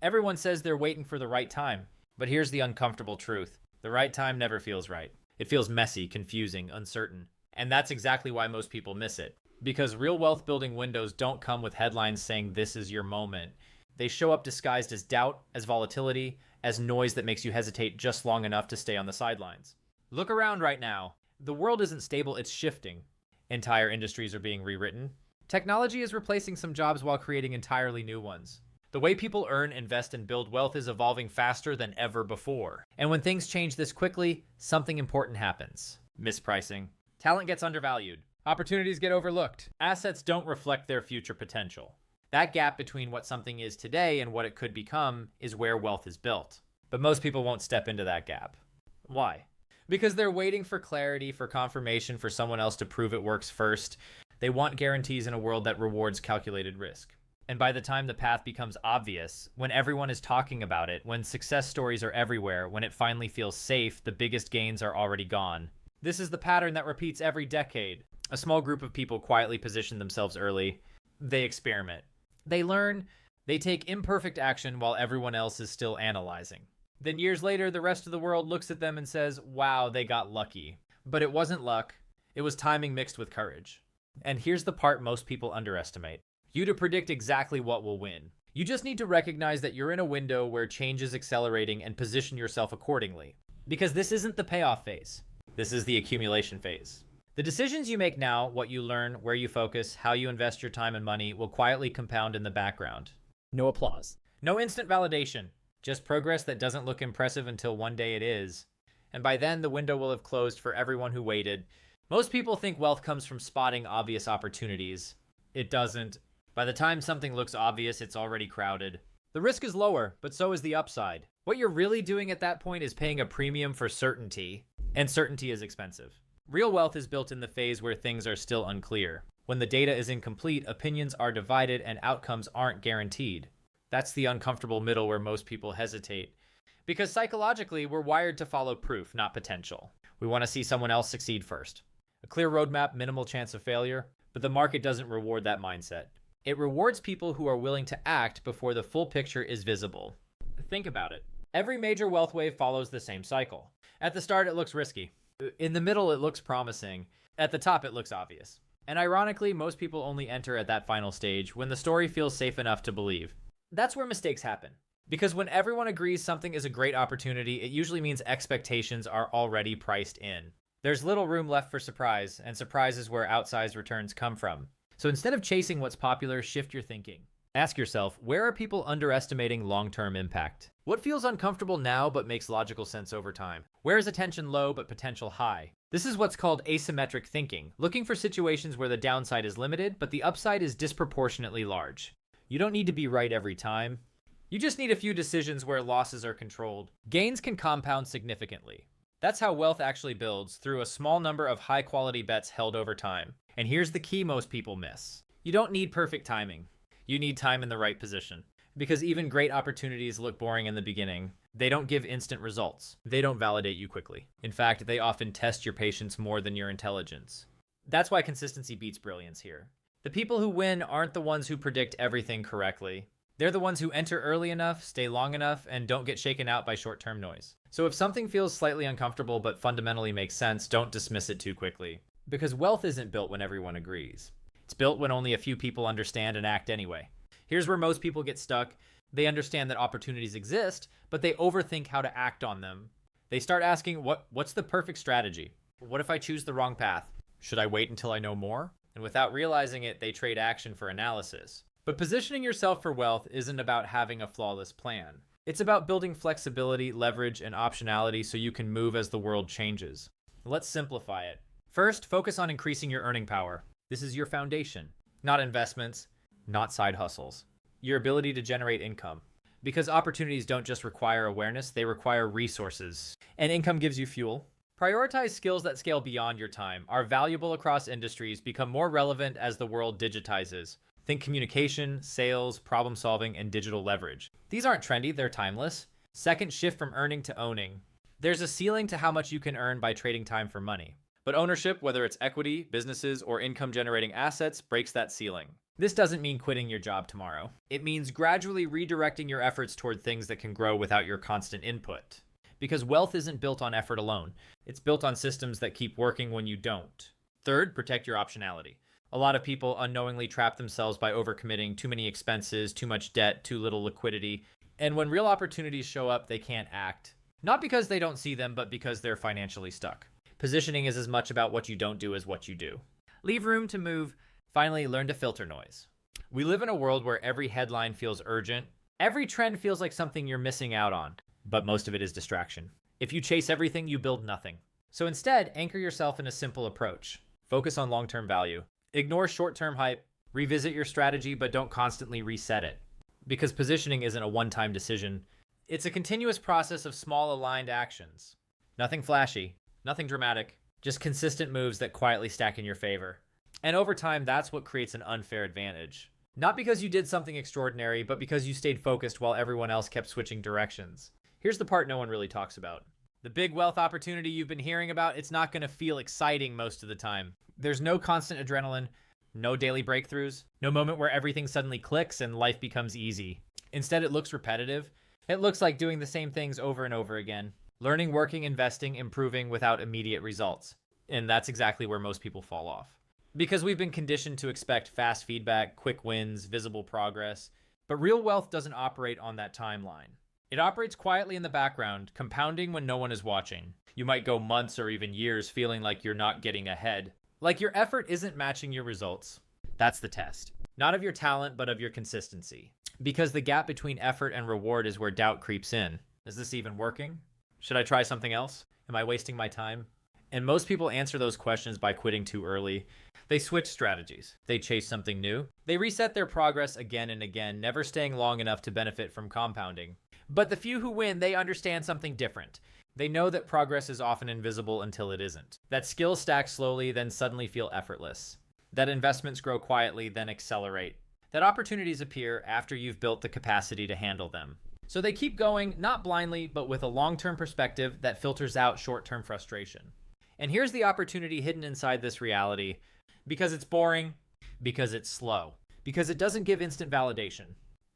Everyone says they're waiting for the right time. But here's the uncomfortable truth. The right time never feels right. It feels messy, confusing, uncertain. And that's exactly why most people miss it. Because real wealth building windows don't come with headlines saying this is your moment. They show up disguised as doubt, as volatility, as noise that makes you hesitate just long enough to stay on the sidelines. Look around right now. The world isn't stable, it's shifting. Entire industries are being rewritten. Technology is replacing some jobs while creating entirely new ones. The way people earn, invest, and build wealth is evolving faster than ever before. And when things change this quickly, something important happens. Mispricing. Talent gets undervalued. Opportunities get overlooked. Assets don't reflect their future potential. That gap between what something is today and what it could become is where wealth is built. But most people won't step into that gap. Why? Because they're waiting for clarity, for confirmation, for someone else to prove it works first. They want guarantees in a world that rewards calculated risk. And by the time the path becomes obvious, when everyone is talking about it, when success stories are everywhere, when it finally feels safe, the biggest gains are already gone. This is the pattern that repeats every decade. A small group of people quietly position themselves early. They experiment. They learn. They take imperfect action while everyone else is still analyzing. Then years later, the rest of the world looks at them and says, wow, they got lucky. But it wasn't luck. It was timing mixed with courage. And here's the part most people underestimate. You to predict exactly what will win. You just need to recognize that you're in a window where change is accelerating and position yourself accordingly. Because this isn't the payoff phase. This is the accumulation phase. The decisions you make now, what you learn, where you focus, how you invest your time and money will quietly compound in the background. No applause. No instant validation. Just progress that doesn't look impressive until one day it is. And by then, the window will have closed for everyone who waited. Most people think wealth comes from spotting obvious opportunities. It doesn't. By the time something looks obvious, it's already crowded. The risk is lower, but so is the upside. What you're really doing at that point is paying a premium for certainty. And certainty is expensive. Real wealth is built in the phase where things are still unclear. When the data is incomplete, opinions are divided, and outcomes aren't guaranteed. That's the uncomfortable middle where most people hesitate. Because psychologically, we're wired to follow proof, not potential. We want to see someone else succeed first. A clear roadmap, minimal chance of failure, but the market doesn't reward that mindset. It rewards people who are willing to act before the full picture is visible. Think about it. Every major wealth wave follows the same cycle. At the start, it looks risky. In the middle, it looks promising. At the top, it looks obvious. And ironically, most people only enter at that final stage when the story feels safe enough to believe. That's where mistakes happen. Because when everyone agrees something is a great opportunity, it usually means expectations are already priced in. There's little room left for surprise, and surprise is where outsized returns come from. So instead of chasing what's popular, shift your thinking. Ask yourself, where are people underestimating long-term impact? What feels uncomfortable now but makes logical sense over time? Where is attention low but potential high? This is what's called asymmetric thinking, looking for situations where the downside is limited but the upside is disproportionately large. You don't need to be right every time. You just need a few decisions where losses are controlled. Gains can compound significantly. That's how wealth actually builds, through a small number of high-quality bets held over time. And here's the key most people miss. You don't need perfect timing. You need time in the right position. Because even great opportunities look boring in the beginning. They don't give instant results. They don't validate you quickly. In fact, they often test your patience more than your intelligence. That's why consistency beats brilliance here. The people who win aren't the ones who predict everything correctly. They're the ones who enter early enough, stay long enough, and don't get shaken out by short-term noise. So if something feels slightly uncomfortable but fundamentally makes sense, don't dismiss it too quickly. Because wealth isn't built when everyone agrees. It's built when only a few people understand and act anyway. Here's where most people get stuck. They understand that opportunities exist, but they overthink how to act on them. They start asking, what's the perfect strategy? What if I choose the wrong path? Should I wait until I know more? And without realizing it, they trade action for analysis. But positioning yourself for wealth isn't about having a flawless plan. It's about building flexibility, leverage, and optionality so you can move as the world changes. Let's simplify it. First, focus on increasing your earning power. This is your foundation, not investments, not side hustles. Your ability to generate income. Because opportunities don't just require awareness, they require resources. And income gives you fuel. Prioritize skills that scale beyond your time, are valuable across industries, become more relevant as the world digitizes. Think communication, sales, problem solving, and digital leverage. These aren't trendy, they're timeless. Second, shift from earning to owning. There's a ceiling to how much you can earn by trading time for money. But ownership, whether it's equity, businesses, or income-generating assets, breaks that ceiling. This doesn't mean quitting your job tomorrow. It means gradually redirecting your efforts toward things that can grow without your constant input. Because wealth isn't built on effort alone. It's built on systems that keep working when you don't. Third, protect your optionality. A lot of people unknowingly trap themselves by overcommitting, too many expenses, too much debt, too little liquidity. And when real opportunities show up, they can't act. Not because they don't see them, but because they're financially stuck. Positioning is as much about what you don't do as what you do. Leave room to move. Finally, learn to filter noise. We live in a world where every headline feels urgent. Every trend feels like something you're missing out on, but most of it is distraction. If you chase everything, you build nothing. So instead, anchor yourself in a simple approach. Focus on long-term value. Ignore short-term hype. Revisit your strategy, but don't constantly reset it. Because positioning isn't a one-time decision. It's a continuous process of small aligned actions. Nothing flashy, nothing dramatic, just consistent moves that quietly stack in your favor. And over time, that's what creates an unfair advantage. Not because you did something extraordinary, but because you stayed focused while everyone else kept switching directions. Here's the part no one really talks about. The big wealth opportunity you've been hearing about, it's not going to feel exciting most of the time. There's no constant adrenaline, no daily breakthroughs, no moment where everything suddenly clicks and life becomes easy. Instead, it looks repetitive. It looks like doing the same things over and over again. Learning, working, investing, improving without immediate results. And that's exactly where most people fall off. Because we've been conditioned to expect fast feedback, quick wins, visible progress. But real wealth doesn't operate on that timeline. It operates quietly in the background, compounding when no one is watching. You might go months or even years feeling like you're not getting ahead. Like your effort isn't matching your results. That's the test. Not of your talent, but of your consistency. Because the gap between effort and reward is where doubt creeps in. Is this even working? Should I try something else? Am I wasting my time? And most people answer those questions by quitting too early. They switch strategies. They chase something new. They reset their progress again and again, never staying long enough to benefit from compounding. But the few who win, they understand something different. They know that progress is often invisible until it isn't. That skills stack slowly, then suddenly feel effortless. That investments grow quietly, then accelerate. That opportunities appear after you've built the capacity to handle them. So they keep going, not blindly, but with a long-term perspective that filters out short-term frustration. And here's the opportunity hidden inside this reality. Because it's boring, because it's slow, because it doesn't give instant validation.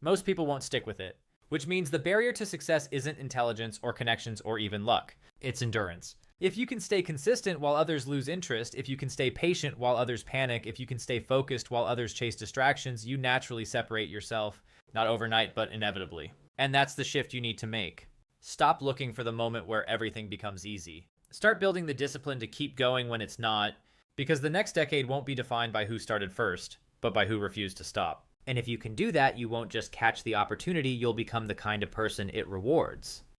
Most people won't stick with it. Which means the barrier to success isn't intelligence or connections or even luck. It's endurance. If you can stay consistent while others lose interest, if you can stay patient while others panic, if you can stay focused while others chase distractions, you naturally separate yourself. Not overnight, but inevitably. And that's the shift you need to make. Stop looking for the moment where everything becomes easy. Start building the discipline to keep going when it's not, because the next decade won't be defined by who started first, but by who refused to stop. And if you can do that, you won't just catch the opportunity, you'll become the kind of person it rewards.